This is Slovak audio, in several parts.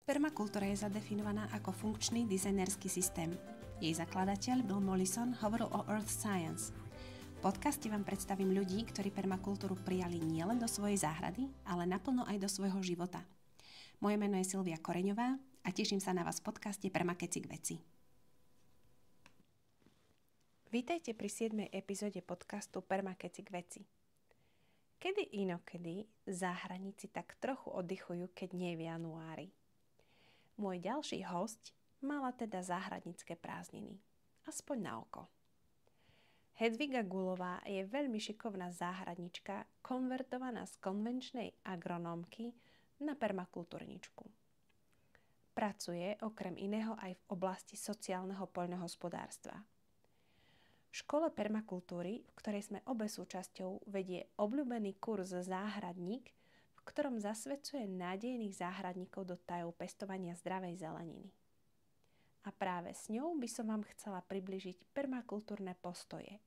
Permakultúra je zadefinovaná ako funkčný dizajnerský systém. Jej zakladateľ Bill Mollison hovoril o Earth Science. V podcaste vám predstavím ľudí, ktorí permakultúru prijali nielen do svojej záhrady, ale naplno aj do svojho života. Moje meno je Silvia Koreňová a teším sa na vás v podcaste Permakeci k veci. Vítajte pri 7. epizóde podcastu Permakeci k veci. Kedy inokedy záhradníci tak trochu oddychujú, keď nie je v januári. Môj ďalší hosť mala teda záhradnícke prázdniny. Aspoň na oko. Hedviga Gulová je veľmi šikovná záhradnička, konvertovaná z konvenčnej agronómky na permakultúrničku. Pracuje okrem iného aj v oblasti sociálneho poľnohospodárstva. V škole permakultúry, v ktorej sme obe súčasťou, vedie obľúbený kurz Záhradník, v ktorom zasvedcuje nádejných záhradníkov do tajov pestovania zdravej zeleniny. A práve s ňou by som vám chcela približiť permakultúrne postoje.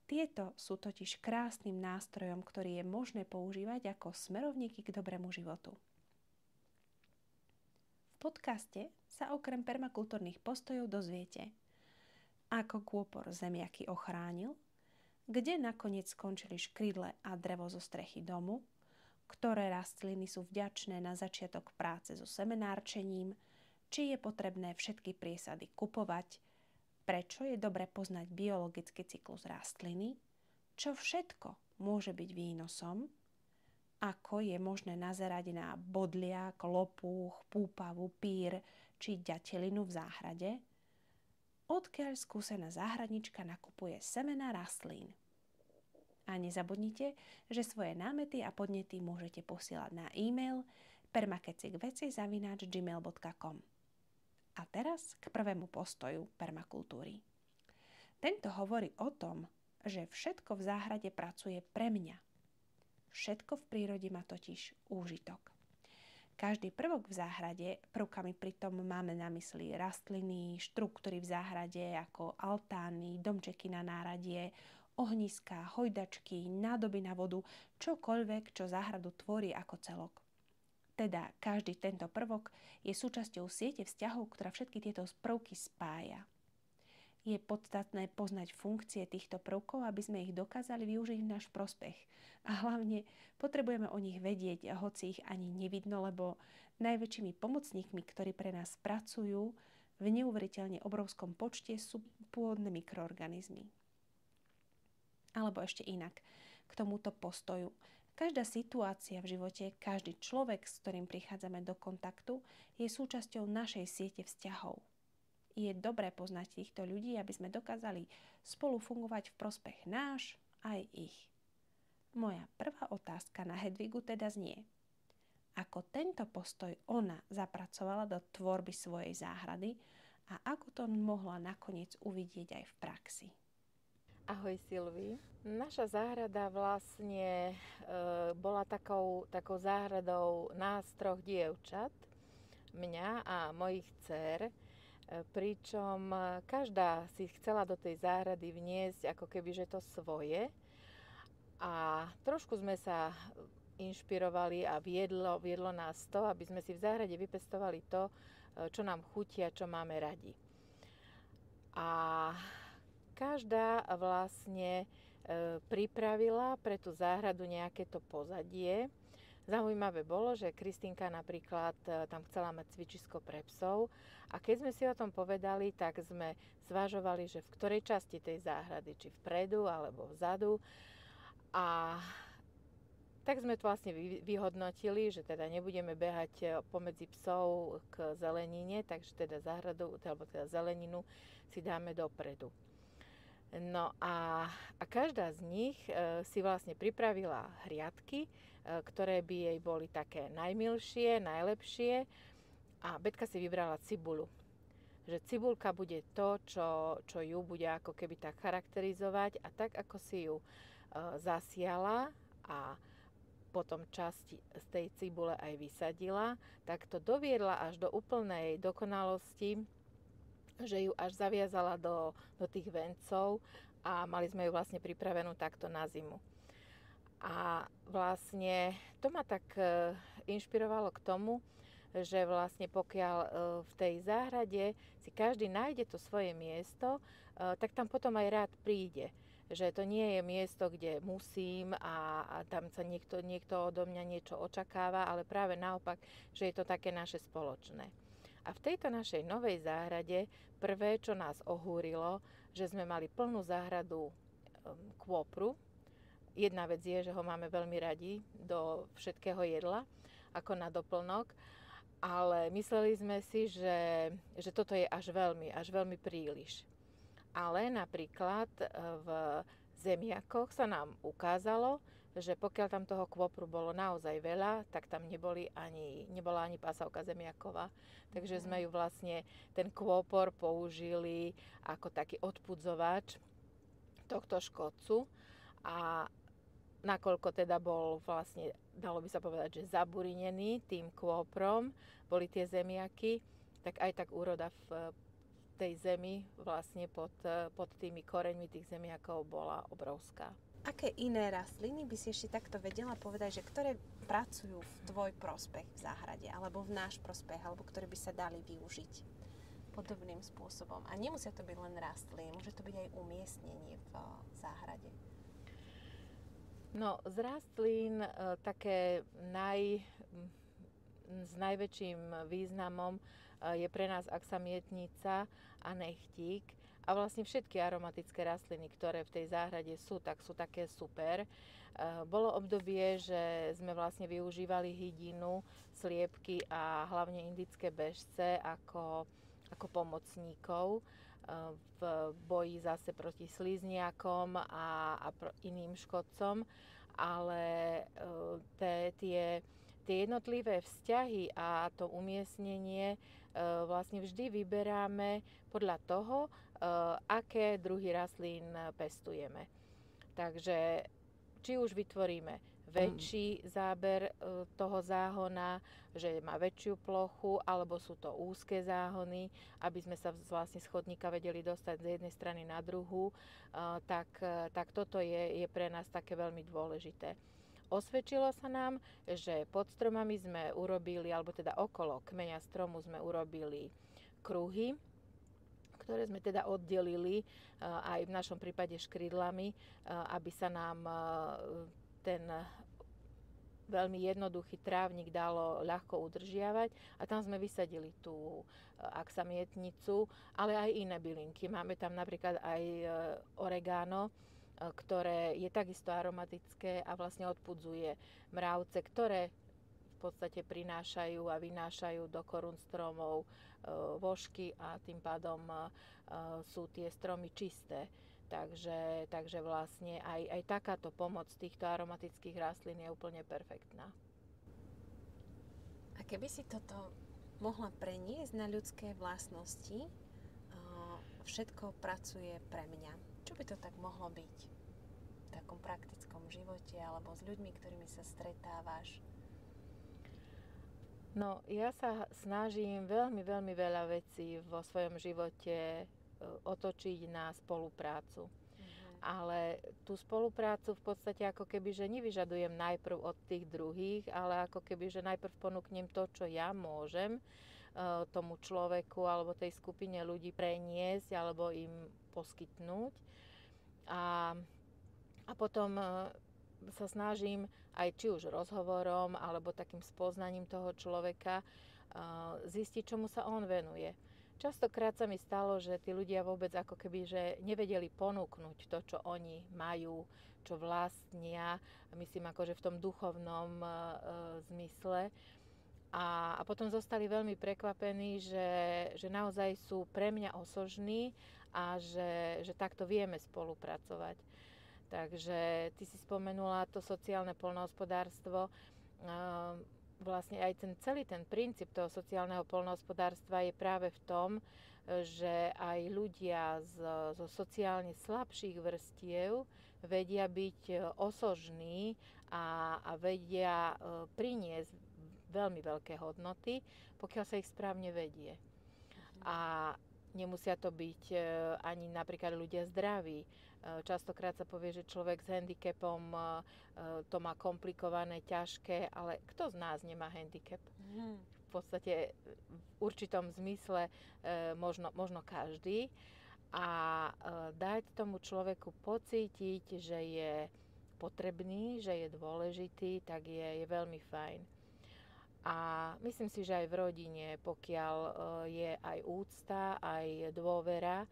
Tieto sú totiž krásnym nástrojom, ktorý je možné používať ako smerovníky k dobrému životu. V podcaste sa okrem permakultúrnych postojov dozviete, ako kôpor zemiaky ochránil, kde nakoniec skončili škrydle a drevo zo strechy domu, ktoré rastliny sú vďačné na začiatok práce so semenárčením, či je potrebné všetky priesady kupovať, prečo je dobre poznať biologický cyklus rastliny, čo všetko môže byť výnosom, ako je možné nazerať na bodliak, lopúch, púpavu, pír či ďatelinu v záhrade, odkiaľ skúsená záhradnička nakupuje semená rastlín. A nezabudnite, že svoje námety a podnety môžete posielať na e-mail permakecikveci@gmail.com. A teraz k prvému postoju permakultúry. Tento hovorí o tom, že všetko v záhrade pracuje pre mňa. Všetko v prírode má totiž úžitok. Každý prvok v záhrade, prvkami pritom máme na mysli rastliny, štruktúry v záhrade ako altány, domčeky na náradie, ohniská, hojdačky, nádoby na vodu, čokoľvek, čo záhradu tvorí ako celok. Teda každý tento prvok je súčasťou siete vzťahov, ktorá všetky tieto prvky spája. Je podstatné poznať funkcie týchto prvkov, aby sme ich dokázali využiť v náš prospech. A hlavne potrebujeme o nich vedieť, hoci ich ani nevidno, lebo najväčšími pomocníkmi, ktorí pre nás pracujú v neuveriteľne obrovskom počte, sú pôvodné mikroorganizmy. Alebo ešte inak, k tomuto postoju. Každá situácia v živote, každý človek, s ktorým prichádzame do kontaktu, je súčasťou našej siete vzťahov. Je dobré poznať týchto ľudí, aby sme dokázali spolu fungovať v prospech náš aj ich. Moja prvá otázka na Hedvigu teda znie: ako tento postoj ona zapracovala do tvorby svojej záhrady a ako to mohla nakoniec uvidieť aj v praxi? Ahoj Silvi. Naša záhrada vlastne bola takou záhradou nás troch dievčat, mňa a mojich dcér, pričom každá si chcela do tej záhrady vniesť ako keby že to svoje a trošku sme sa inšpirovali a viedlo nás to, aby sme si v záhrade vypestovali to, čo nám chutí a čo máme radi. A každá vlastne pripravila pre tú záhradu nejaké to pozadie. Zaujímavé bolo, že Kristínka napríklad tam chcela mať cvičisko pre psov a keď sme si o tom povedali, tak sme zvažovali, že v ktorej časti tej záhrady, či vpredu alebo vzadu. A tak sme to vlastne vyhodnotili, že teda nebudeme behať pomedzi psov k zelenine, takže teda záhradu, alebo teda zeleninu si dáme dopredu. No a každá z nich si vlastne pripravila hriadky, ktoré by jej boli také najmilšie, najlepšie a Betka si vybrala cibulu. Že cibulka bude to, čo ju bude ako keby tak charakterizovať a tak ako si ju zasiala a potom časť z tej cibule aj vysadila, tak to doviedla až do úplnej dokonalosti, že ju až zaviazala do tých vencov a mali sme ju vlastne pripravenú takto na zimu. A vlastne to ma tak inšpirovalo k tomu, že vlastne pokiaľ v tej záhrade si každý nájde to svoje miesto, tak tam potom aj rád príde. Že to nie je miesto, kde musím a tam sa niekto odo mňa niečo očakáva, ale práve naopak, že je to také naše spoločné. A v tejto našej novej záhrade prvé, čo nás ohúrilo, že sme mali plnú záhradu kôpru. Jedna vec je, že ho máme veľmi radi do všetkého jedla, ako na doplnok, ale mysleli sme si, že toto je až veľmi príliš. Ale napríklad v zemiakoch sa nám ukázalo, že pokiaľ tam toho kôpru bolo naozaj veľa, tak tam nebola ani pasávka zemiaková. Takže sme ju vlastne, ten kôpor použili ako taký odpudzovač tohto škodcu. A nakoľko teda bol vlastne, dalo by sa povedať, že zaburinený tým kôprom, boli tie zemiaky, tak aj tak úroda v tej zemi vlastne pod tými koreňmi tých zemiakov bola obrovská. Aké iné rastliny by si ešte takto vedela povedať, že ktoré pracujú v tvoj prospech v záhrade, alebo v náš prospech, alebo ktoré by sa dali využiť podobným spôsobom? A nemusia to byť len rastliny, môže to byť aj umiestnenie v záhrade. No, z rastlín také s najväčším významom je pre nás aksamietnica a nechtík. A vlastne všetky aromatické rastliny, ktoré v tej záhrade sú, tak sú také super. Bolo obdobie, že sme vlastne využívali hydinu, sliepky a hlavne indické bežce ako pomocníkov v boji zase proti slizniakom a iným škodcom. Ale tie jednotlivé vzťahy a to umiestnenie vlastne vždy vyberáme podľa toho, aké druhy rastlín pestujeme. Takže či už vytvoríme väčší záber toho záhona, že má väčšiu plochu, alebo sú to úzke záhony, aby sme sa vlastne z chodníka vedeli dostať z jednej strany na druhú, tak toto je pre nás také veľmi dôležité. Osvedčilo sa nám, že pod stromami sme urobili, alebo teda okolo kmeňa stromu sme urobili kruhy, ktoré sme teda oddelili aj v našom prípade škrydlami, aby sa nám ten veľmi jednoduchý trávnik dalo ľahko udržiavať. A tam sme vysadili tú aksamietnicu, ale aj iné bylinky. Máme tam napríklad aj oregano, ktoré je takisto aromatické a vlastne odpudzuje mravce, ktoré v podstate prinášajú a vynášajú do korún stromov vožky a tým pádom sú tie stromy čisté. Takže vlastne aj takáto pomoc týchto aromatických rastlín je úplne perfektná. A keby si toto mohla preniesť na ľudské vlastnosti, všetko pracuje pre mňa. Čo by to tak mohlo byť v takom praktickom živote alebo s ľuďmi, ktorými sa stretávaš? No, ja sa snažím veľmi veľa vecí vo svojom živote otočiť na spoluprácu. Ale tú spoluprácu v podstate ako keby, že nevyžadujem najprv od tých druhých, ale ako keby, že najprv ponúknem to, čo ja môžem tomu človeku alebo tej skupine ľudí preniesť alebo im poskytnúť. A potom sa snažím aj či už rozhovorom alebo takým spoznaním toho človeka zistiť, čomu sa on venuje. Častokrát sa mi stalo, že tí ľudia vôbec ako keby, že nevedeli ponúknuť to, čo oni majú, čo vlastnia, myslím akože v tom duchovnom zmysle. A potom zostali veľmi prekvapení, že naozaj sú pre mňa osožní a že takto vieme spolupracovať. Takže ty si spomenula to sociálne poľnohospodárstvo. Vlastne aj celý ten princíp toho sociálneho poľnohospodárstva je práve v tom, že aj ľudia zo sociálne slabších vrstiev vedia byť osožní a vedia priniesť veľmi veľké hodnoty, pokiaľ sa ich správne vedie. A nemusia to byť ani napríklad ľudia zdraví. Častokrát sa povie, že človek s handicapom to má komplikované, ťažké, ale kto z nás nemá handicap? v podstate v určitom zmysle možno každý. A dať tomu človeku pocítiť, že je potrebný, že je dôležitý, tak je veľmi fajn. A myslím si, že aj v rodine, pokiaľ je aj úcta, aj dôvera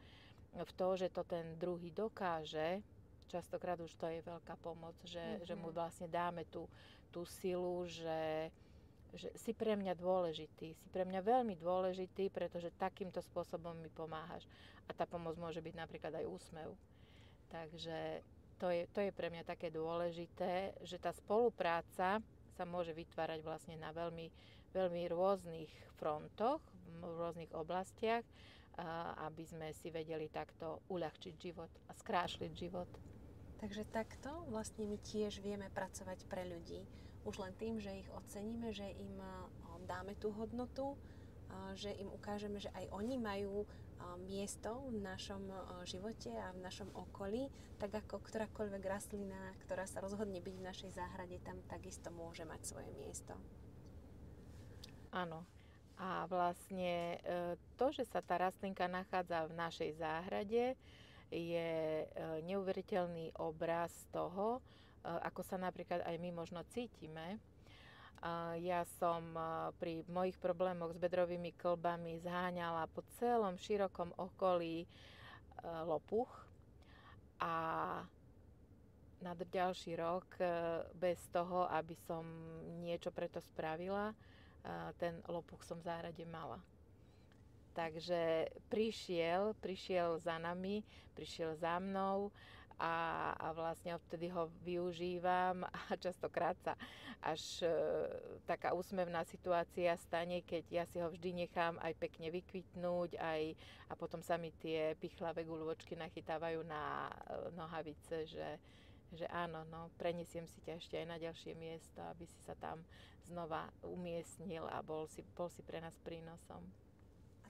v to, že to ten druhý dokáže, častokrát už to je veľká pomoc, že mu vlastne dáme tú silu, že si pre mňa dôležitý, si pre mňa veľmi dôležitý, pretože takýmto spôsobom mi pomáhaš. A tá pomoc môže byť napríklad aj úsmev. Takže to je pre mňa také dôležité, že tá spolupráca sa môže vytvárať vlastne na veľmi, veľmi rôznych frontoch, v rôznych oblastiach, aby sme si vedeli takto uľahčiť život a skrášliť život. Takže takto vlastne my tiež vieme pracovať pre ľudí. Už len tým, že ich oceníme, že im dáme tú hodnotu, že im ukážeme, že aj oni majú miesto v našom živote a v našom okolí, tak ako ktorákoľvek rastlina, ktorá sa rozhodne byť v našej záhrade, tam takisto môže mať svoje miesto. Áno. A vlastne to, že sa tá rastlinka nachádza v našej záhrade, je neuveriteľný obraz toho, ako sa napríklad aj my možno cítime. Ja som pri mojich problémoch s bedrovými kĺbami zháňala po celom širokom okolí lopuch a na ďalší rok bez toho, aby som niečo preto spravila, ten lopuch som v záhrade mala. Takže prišiel za nami, prišiel za mnou a vlastne odtedy ho využívam a častokrát sa až taká úsmevná situácia stane, keď ja si ho vždy nechám aj pekne vykvitnúť a potom sa mi tie pichlavé guľôčky nachytávajú na nohavice, že áno, no, prenesiem si ťa ešte aj na ďalšie miesto, aby si sa tam znova umiestnil a bol si pre nás prínosom.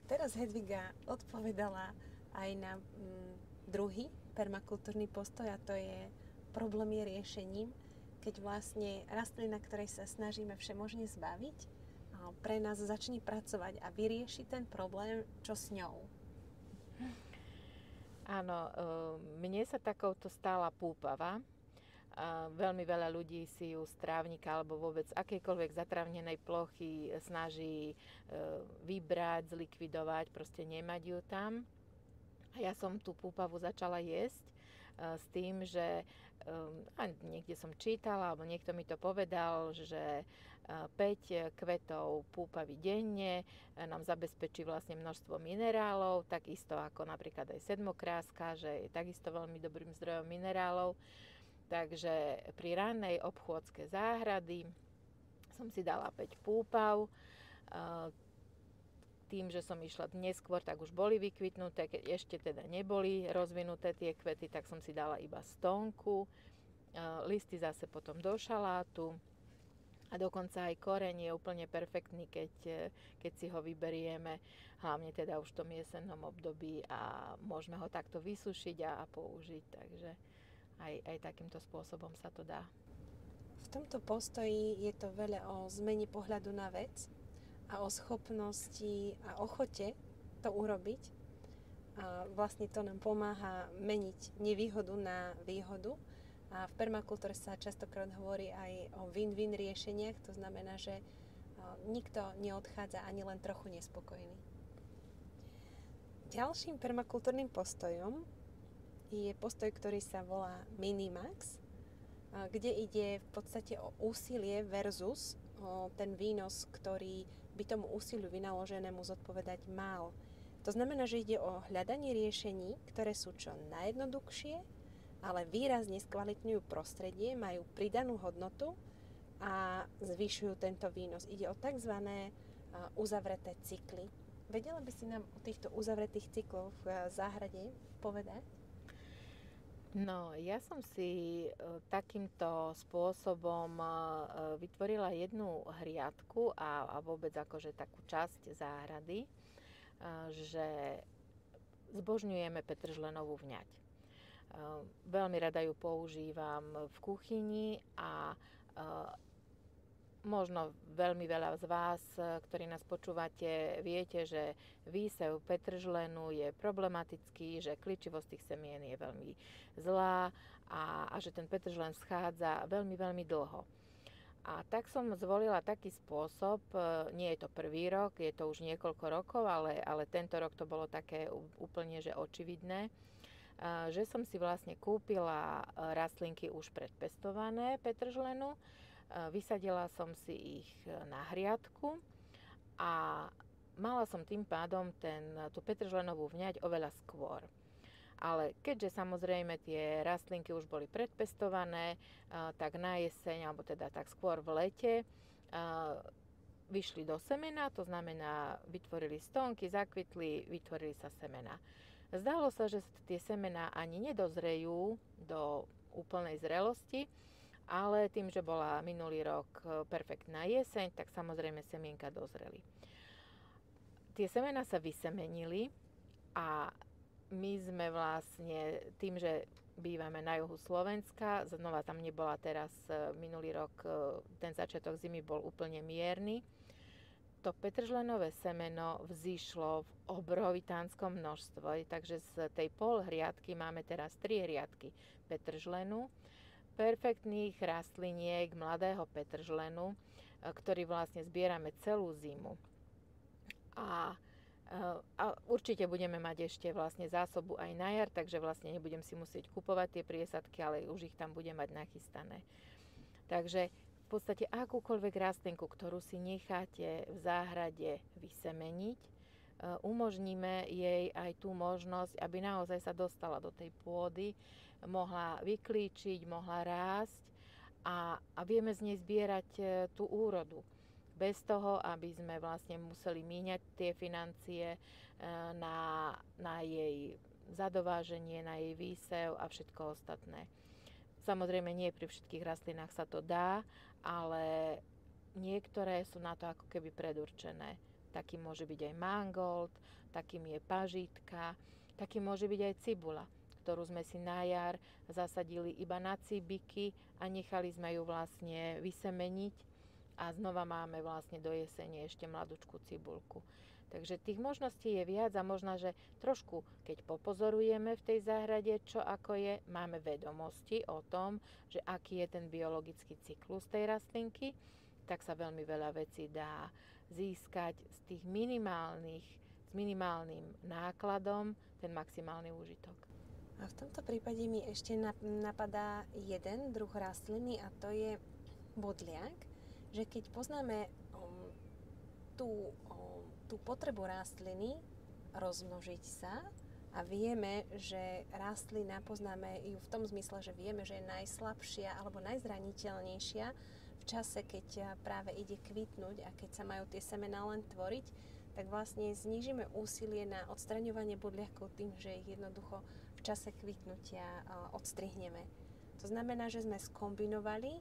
Teraz Hedviga odpovedala aj na druhý permakultúrny postoj, a to je problém je riešením, keď vlastne rastlina, ktorej sa snažíme všemožne zbaviť, pre nás začne pracovať a vyrieši ten problém, čo s ňou. Áno, mne sa takouto stala púpava. Veľmi veľa ľudí si ju z trávnika alebo vôbec akejkoľvek zatrávnenej plochy snaží vybrať, zlikvidovať, proste nemať ju tam. A ja som tú púpavu začala jesť s tým, že niekde som čítala, alebo niekto mi to povedal, že 5 kvetov púpavy denne nám zabezpečí vlastne množstvo minerálov, takisto ako napríklad aj sedmokráska, že je takisto veľmi dobrým zdrojom minerálov. Takže pri rannej obchôdzke záhrady som si dala 5 púpav. Tým, že som išla neskôr, tak už boli vykvitnuté. Keď ešte teda neboli rozvinuté tie kvety, tak som si dala iba stonku. Listy zase potom do šalátu. A dokonca aj koreň je úplne perfektný, keď si ho vyberieme, hlavne teda už v tom jesennom období a môžeme ho takto vysušiť a použiť. Takže aj takýmto spôsobom sa to dá. V tomto postoji je to veľa o zmene pohľadu na vec a o schopnosti a ochote to urobiť. A vlastne to nám pomáha meniť nevýhodu na výhodu. A v permakultúre sa častokrát hovorí aj o win-win riešeniach, to znamená, že nikto neodchádza ani len trochu nespokojný. Ďalším permakultúrnym postojom je postoj, ktorý sa volá Minimax, kde ide v podstate o úsilie versus o ten výnos, ktorý by tomu úsiliu vynaloženému zodpovedať mal. To znamená, že ide o hľadanie riešení, ktoré sú čo najjednoduchšie, ale výrazne skvalitňujú prostredie, majú pridanú hodnotu a zvyšujú tento výnos. Ide o tzv. Uzavreté cykly. Vedela by si nám o týchto uzavretých cykloch v záhrade povedať? No, ja som si takýmto spôsobom vytvorila jednu hriadku a vôbec akože takú časť záhrady, že zbožňujeme petržlenovú vňať. Veľmi rada ju používam v kuchyni a Možno veľmi veľa z vás, ktorí nás počúvate, viete, že výsev petržlenu je problematický, že kličivosť tých semien je veľmi zlá a že ten petržlen schádza veľmi, veľmi dlho. A tak som zvolila taký spôsob, nie je to prvý rok, je to už niekoľko rokov, ale tento rok to bolo také úplne že očividné, že som si vlastne kúpila rastlinky už predpestované petržlenu, vysadila som si ich na hriadku a mala som tým pádom tú petržlenovú vňať oveľa skôr. Ale keďže samozrejme tie rastlinky už boli predpestované, tak na jeseň, alebo teda tak skôr v lete, vyšli do semena, to znamená vytvorili stonky, zakvitli, vytvorili sa semena. Zdalo sa, že tie semená ani nedozrejú do úplnej zrelosti, ale tým, že bola minulý rok perfektná jeseň, tak samozrejme semienka dozreli. Tie semená sa vysemenili a my sme vlastne tým, že bývame na juhu Slovenska, znova tam nebola teraz minulý rok, ten začiatok zimy bol úplne mierny. To petržlenové semeno vzýšlo v obrovitánskom množstve, takže z tej pol hriadky máme teraz 3 hriadky petržlenu, perfektných rastliniek mladého petržlenu, ktorý vlastne zbierame celú zimu. A určite budeme mať ešte vlastne zásobu aj na jar, takže vlastne nebudem si musieť kupovať tie priesadky, ale už ich tam budem mať nachystané. Takže v podstate akúkoľvek rastlinku, ktorú si necháte v záhrade vysemeniť, umožníme jej aj tú možnosť, aby naozaj sa dostala do tej pôdy, mohla vyklíčiť, mohla rásť a vieme z nej zbierať tú úrodu. Bez toho, aby sme vlastne museli míňať tie financie na jej zadováženie, na jej výsev a všetko ostatné. Samozrejme, nie pri všetkých rastlinách sa to dá, ale niektoré sú na to ako keby predurčené. Takým môže byť aj mangold, takým je pažitka, takým môže byť aj cibula, ktorú sme si na jar zasadili iba na cibiky a nechali sme ju vlastne vysemeniť a znova máme vlastne do jesene ešte mladúčku cibulku. Takže tých možností je viac a možno, že trošku, keď popozorujeme v tej záhrade, čo ako je, máme vedomosti o tom, že aký je ten biologický cyklus tej rastlinky, tak sa veľmi veľa vecí dá získať s minimálnym nákladom ten maximálny úžitok. A v tomto prípade mi ešte napadá jeden druh rastliny a to je bodliak, že keď poznáme tú potrebu rastliny rozmnožiť sa a vieme, že rastlina, poznáme ju v tom zmysle, že vieme, že je najslabšia alebo najzraniteľnejšia v čase, keď práve ide kvitnúť a keď sa majú tie semená len tvoriť, tak vlastne znížime úsilie na odstraňovanie bodliakov tým, že ich jednoducho v čase kvitnutia odstrihneme. To znamená, že sme skombinovali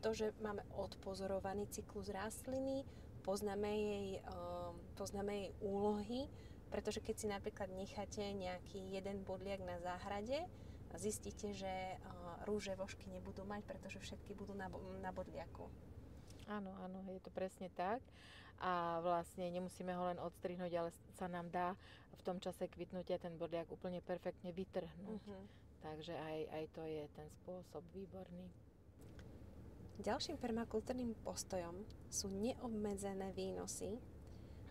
to, že máme odpozorovaný cyklus rastliny, poznáme jej úlohy, pretože keď si napríklad necháte nejaký jeden bodliak na záhrade, zistíte, že rúže vožky nebudú mať, pretože všetky budú na bodliaku. Áno, je to presne tak. A vlastne nemusíme ho len odstrihnúť, ale sa nám dá v tom čase kvitnutia ten bodliak úplne perfektne vytrhnúť. Takže aj to je ten spôsob výborný. Ďalším permakultúrnym postojom sú neobmedzené výnosy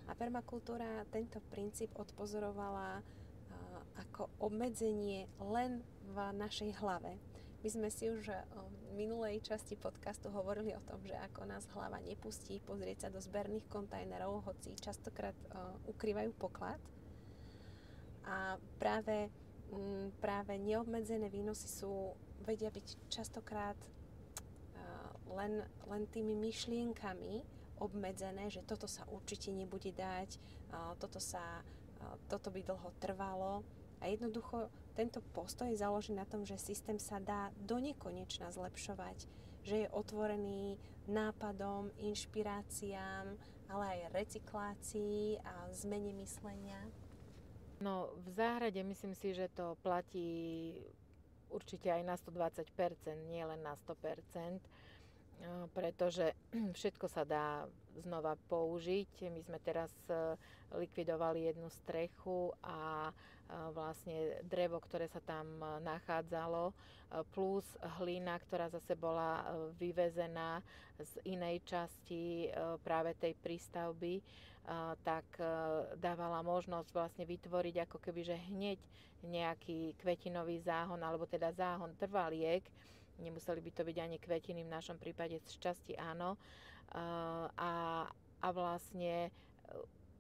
a permakultúra tento princíp odpozorovala ako obmedzenie len v našej hlave. My sme si už v minulej časti podcastu hovorili o tom, že ako nás hlava nepustí pozrieť sa do zberných kontajnerov, hoci častokrát ukrývajú poklad. A práve neobmedzené výnosy vedia byť častokrát len tými myšlienkami obmedzené, že toto sa určite nebude dať, toto by dlho trvalo. A jednoducho tento postoj je založený na tom, že systém sa dá do nekonečna zlepšovať, že je otvorený nápadom, inšpiráciám, ale aj recyklácii a zmene myslenia. No, v záhrade myslím si, že to platí určite aj na 120%, nie len na 100%. pretože všetko sa dá znova použiť. My sme teraz likvidovali jednu strechu a vlastne drevo, ktoré sa tam nachádzalo, plus hlina, ktorá zase bola vyvezená z inej časti práve tej prístavby, tak dávala možnosť vlastne vytvoriť ako keby, že hneď nejaký kvetinový záhon, alebo teda záhon trvaliek. Nemuseli by to byť ani kvetiny, v našom prípade z časti áno. A vlastne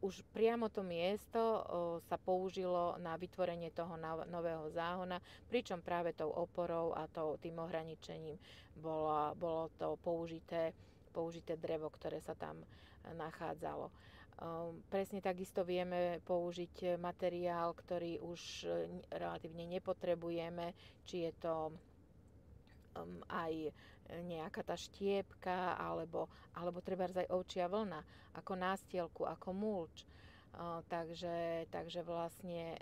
už priamo to miesto sa použilo na vytvorenie toho nového záhona, pričom práve tou oporou a tým ohraničením bolo to použité drevo, ktoré sa tam nachádzalo. Presne takisto vieme použiť materiál, ktorý už relatívne nepotrebujeme, či je to aj nejaká tá štiepka, alebo trebárs aj ovčia vlna, ako nástielku, ako mulč. Takže vlastne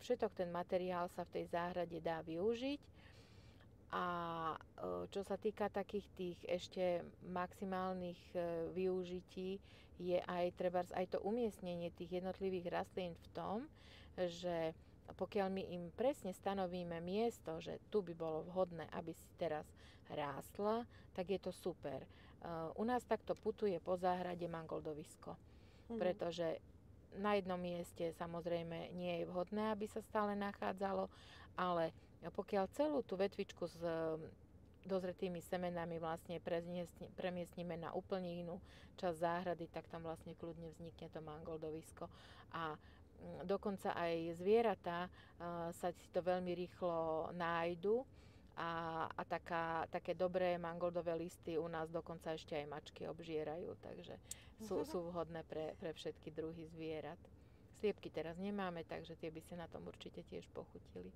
všetok ten materiál sa v tej záhrade dá využiť. A čo sa týka takých tých ešte maximálnych využití, je aj trebárs aj to umiestnenie tých jednotlivých rastlín v tom, že pokiaľ my im presne stanovíme miesto, že tu by bolo vhodné, aby si teraz rástla, tak je to super. U nás takto putuje po záhrade mangoldovisko, pretože na jednom mieste samozrejme nie je vhodné, aby sa stále nachádzalo, ale pokiaľ celú tú vetvičku s dozretými semenami vlastne premiestnime na úplne inú časť záhrady, tak tam vlastne kľudne vznikne to mangoldovisko. A dokonca aj zvieratá sa si to veľmi rýchlo nájdu a také dobré mangoldové listy u nás dokonca ešte aj mačky obžierajú, takže sú vhodné pre všetky druhy zvierat. Sliepky teraz nemáme, takže tie by si na tom určite tiež pochutili.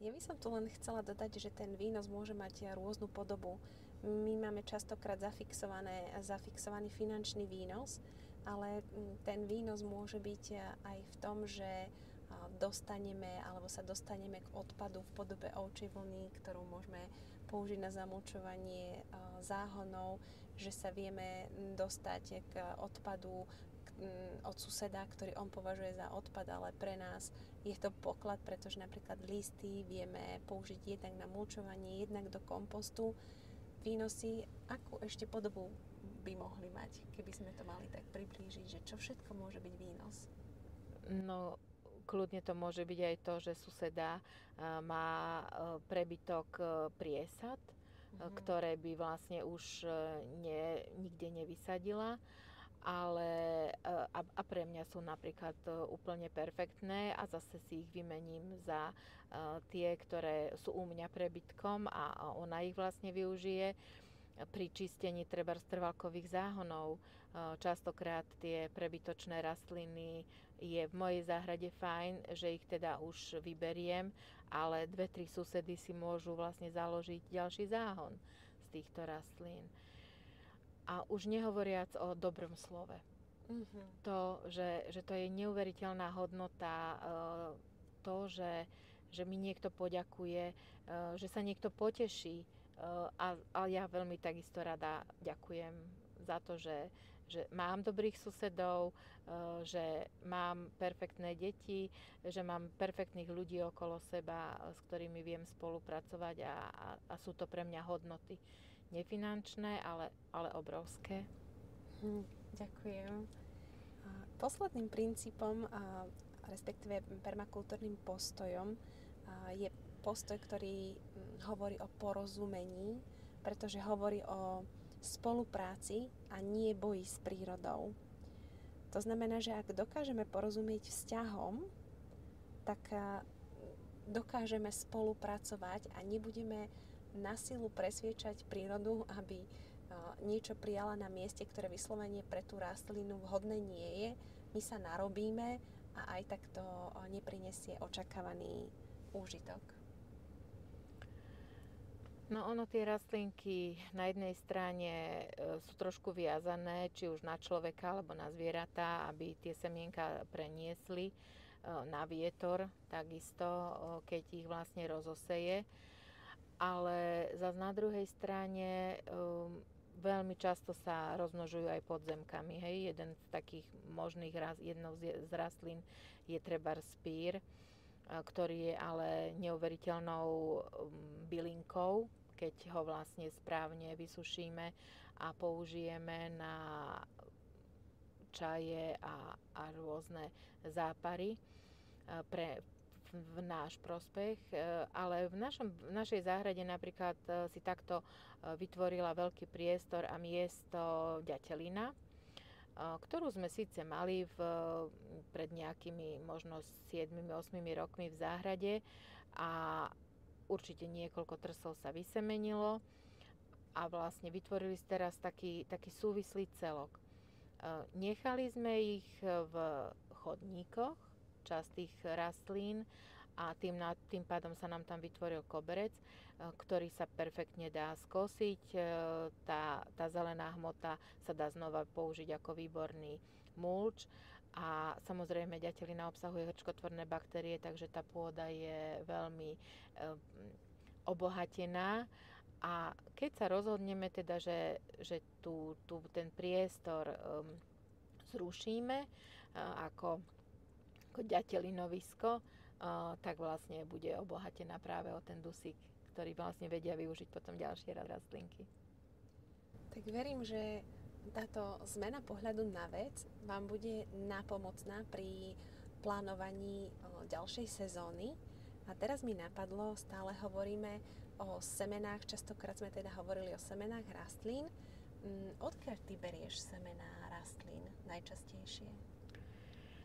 Ja by som tu len chcela dodať, že ten výnos môže mať rôznu podobu. My máme častokrát zafixovaný finančný výnos, ale ten výnos môže byť aj v tom, že sa dostaneme k odpadu v podobe ovčej vlny, ktorú môžeme použiť na zamulčovanie záhonov, že sa vieme dostať k odpadu od suseda, ktorý on považuje za odpad, ale pre nás je to poklad, pretože napríklad listy vieme použiť jednak na mulčovanie, jednak do kompostu. Výnosy, akú ešte podobu by mohli mať, keby sme to mali tak priblížiť, že čo všetko môže byť výnos? No, kľudne to môže byť aj to, že suseda má prebytok priesad, ktoré by vlastne už nikde nevysadila, ale a pre mňa sú napríklad úplne perfektné a zase si ich vymením za tie, ktoré sú u mňa prebytkom a ona ich vlastne využije pri čistení trebárs trvalkových záhonov. Častokrát tie prebytočné rastliny je v mojej záhrade fajn, že ich teda už vyberiem, ale 2-3 susedy si môžu vlastne založiť ďalší záhon z týchto rastlín. A už nehovoriac o dobrom slove. To, že to je neuveriteľná hodnota, to, že mi niekto poďakuje, že sa niekto poteší. A ja veľmi takisto rada ďakujem za to, že mám dobrých susedov, že mám perfektné deti, že mám perfektných ľudí okolo seba, s ktorými viem spolupracovať a sú to pre mňa hodnoty. Nefinančné, ale obrovské. Ďakujem. Posledným princípom, respektíve permakultúrnym postojom, je postoj, ktorý hovorí o porozumení, pretože hovorí o spolupráci a nie boji s prírodou. To znamená, že ak dokážeme porozumieť vzťahom, tak dokážeme spolupracovať a nebudeme na silu presviečať prírodu, aby niečo prijala na mieste, ktoré vyslovene pre tú rastlinu vhodné nie je. My sa narobíme a aj tak to neprinesie očakávaný úžitok. No tie rastlinky na jednej strane sú trošku viazané, či už na človeka alebo na zvieratá, aby tie semienka preniesli na vietor, takisto keď ich vlastne rozoseje. ale zase na druhej strane veľmi často sa rozmnožujú aj podzemkami. Hej. Jeden z takých možných, jednou z rastlín je trebárs spír, ktorý je ale neuveriteľnou bylinkou, keď ho vlastne správne vysušíme a použijeme na čaje a rôzne zápary v náš prospech. Ale v našej záhrade napríklad si takto vytvorila veľký priestor a miesto ďatelina, ktorú sme síce mali pred nejakými možno 7-8 rokmi v záhrade a určite niekoľko trsov sa vysemenilo a vlastne vytvorili si teraz taký súvislý celok. Nechali sme ich v chodníkoch, časť tých rastlín, a tým pádom sa nám tam vytvoril koberec, ktorý sa perfektne dá skosiť. Tá zelená hmota sa dá znova použiť ako výborný mulč a samozrejme ďatelina obsahuje hrčkotvorné baktérie, takže tá pôda je veľmi obohatená. A keď sa rozhodneme teda, že ten priestor zrušíme ako ďatelinovisko, tak vlastne bude obohatená práve o ten dusík, ktorý vlastne vedia využiť potom ďalšie rastlinky. Tak verím, že táto zmena pohľadu na vec vám bude nápomocná pri plánovaní ďalšej sezóny. A teraz mi napadlo, stále hovoríme o semenách, častokrát sme teda hovorili o semenách rastlín. Odkiaľ ty berieš semená rastlín najčastejšie?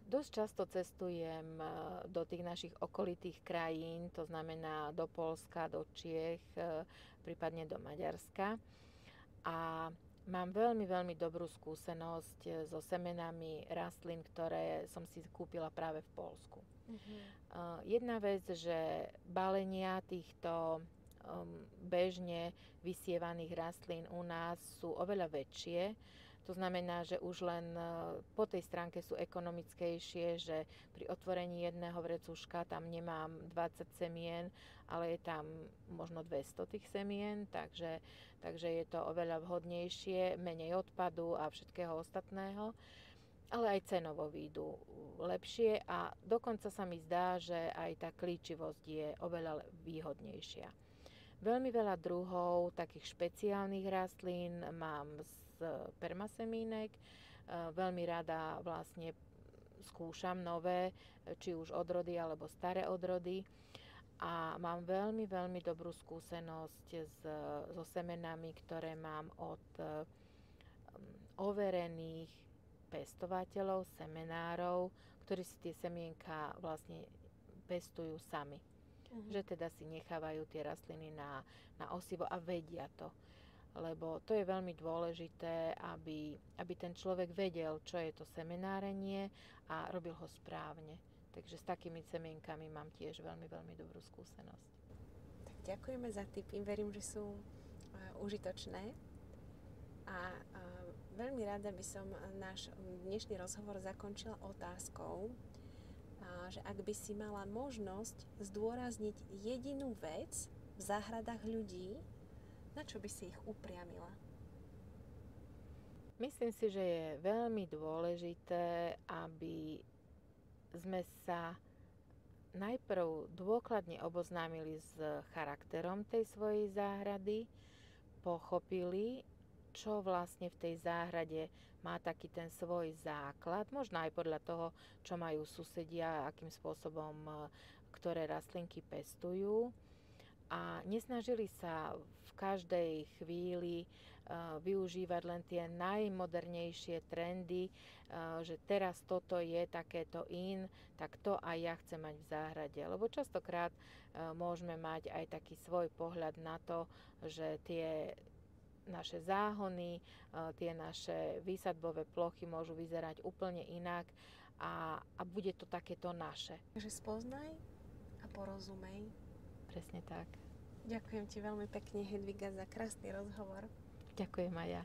Dosť často cestujem do tých našich okolitých krajín, to znamená do Poľska, do Čiech, prípadne do Maďarska. A mám veľmi, veľmi dobrú skúsenosť so semenami rastlín, ktoré som si kúpila práve v Poľsku. Jedna vec, že balenia týchto bežne vysievaných rastlín u nás sú oveľa väčšie. To znamená, že už len po tej stránke sú ekonomickejšie, že pri otvorení jedného vrecuška tam nemám 20 semien, ale je tam možno 200 tých semien, takže je to oveľa vhodnejšie, menej odpadu a všetkého ostatného. Ale aj cenovo výjdu lepšie a dokonca sa mi zdá, že aj tá klíčivosť je oveľa výhodnejšia. Veľmi veľa druhov takých špeciálnych rastlín mám z permasemínek. Veľmi rada vlastne skúšam nové, či už odrody alebo staré odrody. A mám veľmi, veľmi dobrú skúsenosť so semenami, ktoré mám od overených pestovateľov, semenárov, ktorí si tie semienka vlastne pestujú sami. Že teda si nechávajú tie rastliny na osivo a vedia to. Lebo to je veľmi dôležité, aby ten človek vedel, čo je to semenárenie a robil ho správne. Takže s takými semienkami mám tiež veľmi, veľmi dobrú skúsenosť. Tak ďakujeme za tipy, verím, že sú užitočné. A veľmi rada by som náš dnešný rozhovor zakončila otázkou, že ak by si mala možnosť zdôrazniť jedinú vec v záhradách ľudí, na čo by si ich upriamila? Myslím si, že je veľmi dôležité, aby sme sa najprv dôkladne oboznámili s charakterom tej svojej záhrady, pochopili, čo vlastne v tej záhrade má taký ten svoj základ, možno aj podľa toho, čo majú susedia, akým spôsobom ktoré rastlinky pestujú. A nesnažili sa v každej chvíli využívať len tie najmodernejšie trendy, že teraz toto je takéto in, tak to aj ja chcem mať v záhrade. Lebo častokrát môžeme mať aj taký svoj pohľad na to, že tie naše záhony, tie naše výsadbové plochy môžu vyzerať úplne inak a bude to takéto naše. Takže spoznaj a porozumej. Presne tak. Ďakujem ti veľmi pekne, Hedviga, za krásny rozhovor. Ďakujem aj ja.